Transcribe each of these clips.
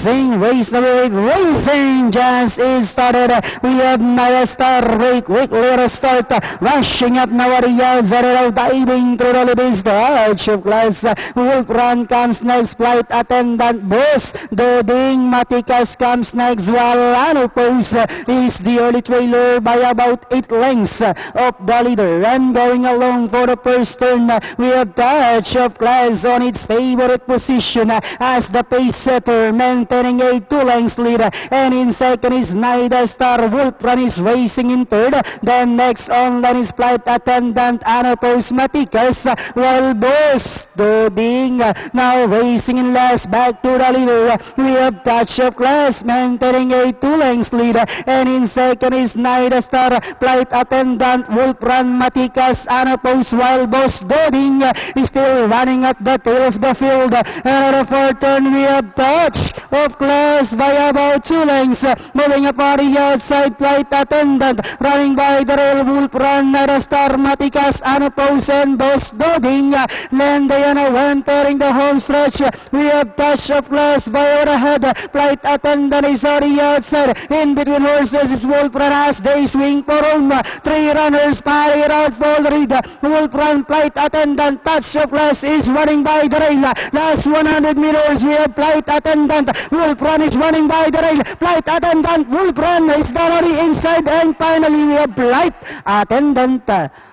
race number 8, racing just is started. We have Naya Star, quick little start, rushing up now the Zarero, diving through the lead is the arch of class. Wolf Run comes next, flight attendant Boss Doding Matikas comes next, while Ano Pose is the early trailer by about 8 lengths of the leader. And going along for the first turn, we have Touch of Class on its favorite position as the pace setter, maintaining a 2 lengths lead. And in second is Naida Star. Wolf Run is racing in third. Then next on line is flight attendant Anapos Matikas, while Boss Doding now racing in last. Back to the leader, we have Touch of Class maintaining a 2 lengths lead. And in second is Naida Star, flight attendant Wolf Run Matikas, Anapos, while Boss Doding is still running at the tail of the field. And at the fourth turn, we have Touch of Class by about 2 lengths. Moving up on the outside, flight attendant running by the rail, Wolf Run, Naida Star, Matikas, Anapos, and Boss Doding. Landayana entering the home stretch. We have Touch of Class by overhead. Flight attendant is on the outside. In between horses is Wolf Run as they swing for home. 3 runners party out for the lead. Wolf Run, flight attendant, Touch of Class is running by the rail. Last 100 meters, we have flight attendant. Wolf Run is running by the rail. Flight attendant, Wolf Run is already inside. And finally, we have flight attendant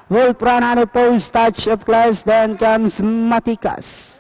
Wolf Run, Ano Pose, Touch of Class. Then comes Matikas.